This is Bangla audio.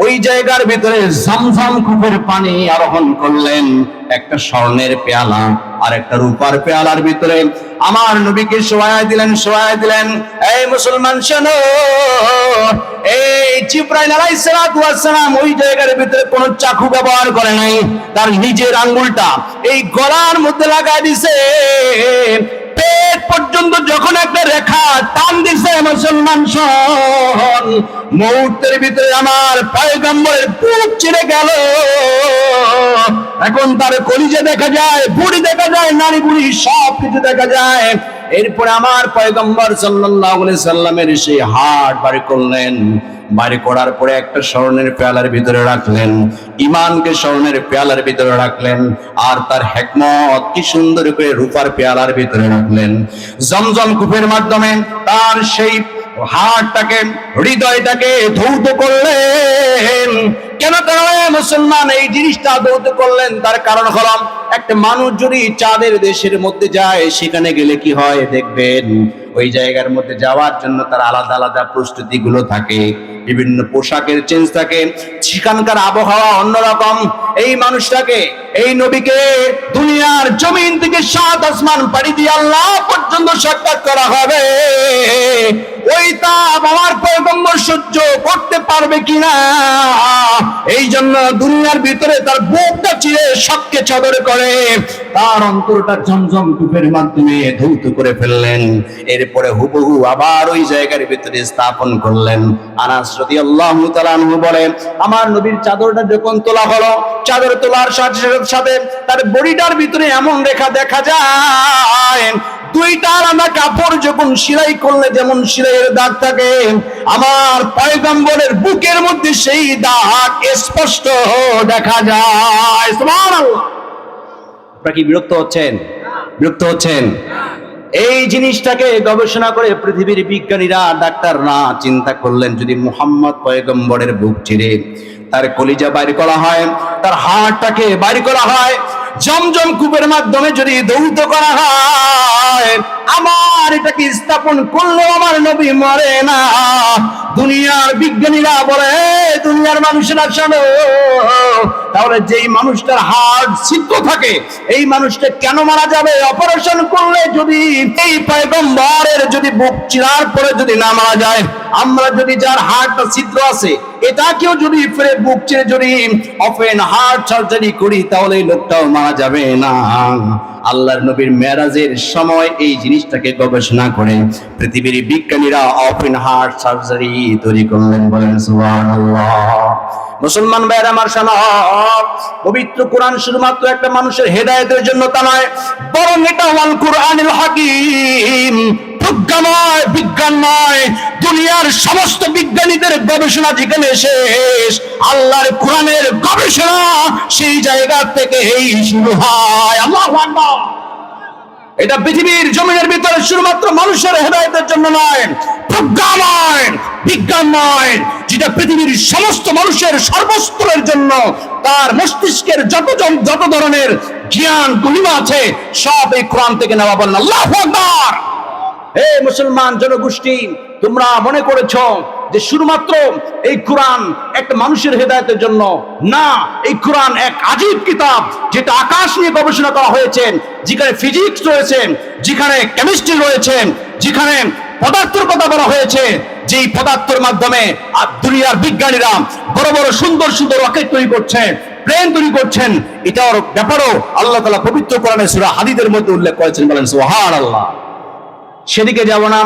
ওই জায়গার ভিতরে জমজম কূপের পানি আরোহণ করলেন। একটা স্বর্ণের পেয়ালা আর একটা রূপার পেয়ালার ভিতরে আমার নবীকে শোয়ায় দিলেন। এই মুসলমান শোনো, এই জিবরাইল আলাইহিস সালাম ওই জায়গার ভিতরে কোন চাকু ব্যবহার করে নাই, তার নিজের আঙ্গুলটা এই গলার মধ্যে লাগাই দিছে। পেট পর্যন্ত যখন একটা রেখা টান দিছে, মুসলমান শোন, মুহূর্তের ভিতরে আমার পয়গম্বরের বুক চিরে গেল। এখন তার কলিজা দেখা যায়, বুড়ি দেখা যায়, নারী বুড়ি সব কিছু দেখা যায়। এরপরে আমার পয়গম্বর সাল্লাল্লাহু আলাইহি সাল্লামের সেই হাড় বাড়ি করলেন। বাড়ি করার পরে একটা স্বর্ণের পেয়ালার ভিতরে রাখলেন, ইমানকে স্বর্ণের পেয়ালার ভিতরে রাখলেন, আর তার হিকমত কি সুন্দর করে রূপার পেয়ালার ভিতরে রাখলেন। জমজম কূপের মাধ্যমে তার সেই হাড়টাকে, হৃদয়টাকে ধৌত করলেন। কেন তারা মুসলমান এই জিনিসটা ধৌত করলেন? তার কারণ হলো, একটা মানুষ যদি চাঁদের দেশের মধ্যে যায়, সেখানে গেলে কি হয় দেখবেন, ওই জায়গার মধ্যে যাওয়ার জন্য তার আলাদা আলাদা প্রস্তুতি গুলো থাকে, বিভিন্ন পোশাকের চেঞ্জ থাকে, সেখানকার আবহাওয়া অন্যরকম। এই মানুষটাকে, এই নবীকে দুনিয়ার জমিন থেকে 7 আসমান পাড়ি দিয়ে আল্লাহ পর্যন্ত সাক্ষাৎ করা হবে। ওই তাপ আমার পয়গম্বর সহ্য করতে পারবে কিনা, এই জন্য দুনিয়ার ভিতরে তার বুকটা চিরে শক্কে চাদর করে তার অন্তরটা জমজম কূপের মাধ্যমে ধৌত করে ফেললেন। এরপরে হুবহু আবার ওই জায়গার ভিতরে স্থাপন করলেন। আনাস রাদিয়াল্লাহু তাআলা আনহু বলেন, আমার নবীর চাদরটা যখন তোলা হলো, চাদর তোলার সাথে সাথে তার বডিটার ভিতরে এমন রেখা দেখা যায়, দুইটা আলাদা কাপড় যখন সেলাই করলে যেমন সেলাইয়ের দাগ থাকে, আমার পয়গম্বরের বুকের মধ্যে সেই দাগ স্পষ্ট দেখা যায়। সুবহানাল্লাহ। আপনারা কি বিরক্ত হচ্ছেন? এই জিনিসটাকে গবেষণা করে পৃথিবীর বিজ্ঞানীরা, ডাক্তাররা চিন্তা করলেন, যদি মুহাম্মদ পয়গম্বরের বুক চিরে তার কলিজা বাইর করা হয়, তার হাড়টাকে বাইর করা হয়, জমজম কূপের মাধ্যমে যদি দৌত করা হয়, আমার এটাকে স্থাপন করলেও আমার নবী মরে না। দুনিয়ার বিজ্ঞানীরা বলে, দুনিয়ার মানুষেরা শোনো, তাহলে যেই মানুষটার হার্ট ছিদ্র থাকে, এই মানুষটা কেন মারা যাবে? অপারেশন করলে যদি এই পয়গম্বরের যদি বুক চিরার পরে যদি না মারা যায়, আমরা যদি যার হার্টটা ছিদ্র আছে এটাকেও যদি ফেরে বুক চিরে যদি ওপেন হার্ট সার্জারি করি, তাহলে এই লোকটাও মারা যাবে না। আল্লাহর নবীর মেরাজের সময় এই জিনিসটাকে গবেষণা করে পৃথিবীর বিজ্ঞানীরা ওপেন হার্ট সার্জারি তৈরি করলেন। বলেন সুবহানাল্লাহ। মুসলমান ভাইরা আমার শোনো, পবিত্র কোরআন শুধুমাত্র একটা মানুষের হেদায়েতের জন্য তা নয়, বরং এটা আল কোরআনুল হাকীম, প্রজ্ঞাময় বিজ্ঞান নয়। দুনিয়ার সমস্ত বিজ্ঞানীদের গবেষণা যেখানে শেষ, আল্লাহর কোরআনের গবেষণা সেই জায়গা থেকে এই শুরু হয়। আল্লাহু আকবার। এটা পৃথিবীর জমিনের ভিতরে শুধুমাত্র মানুষের হেদায়েতের জন্য নয়, প্রজ্ঞাময় বিজ্ঞানময়, যেটা পৃথিবীর সমস্ত মানুষের সর্বস্তরের জন্য, তার মস্তিষ্কের যত ধরনের জ্ঞান গরিমা আছে সব এই কোরআন থেকে নেওয়া। বলেন আল্লাহু আকবার। হে মুসলমান জনগোষ্ঠী, তোমরা মনে করেছো যে শুধুমাত্র এই কোরআন একটা মানুষের হেদায়েতের জন্য না, এই কোরআন এক আজীব কিতাব, যেটা আকাশ নিয়ে গবেষণা করা হয়েছে, যেখানে ফিজিক্স রয়েছে, যেখানে কেমিস্ট্রি রয়েছে, যেখানে পদার্থের কথা বলা হয়েছে, যেই পদার্থের মাধ্যমে আর দুনিয়ার বিজ্ঞানীরা বড় বড় সুন্দর সুন্দর রকেট তৈরি করছেন, প্লেন তৈরি করছেন। এটার ব্যাপারেও আল্লাহ তাআলা পবিত্র কোরআনে সূরা হাদীদের মধ্যে উল্লেখ করেছেন। বলেন সুবহানাল্লাহ। সেদিকে যাব না।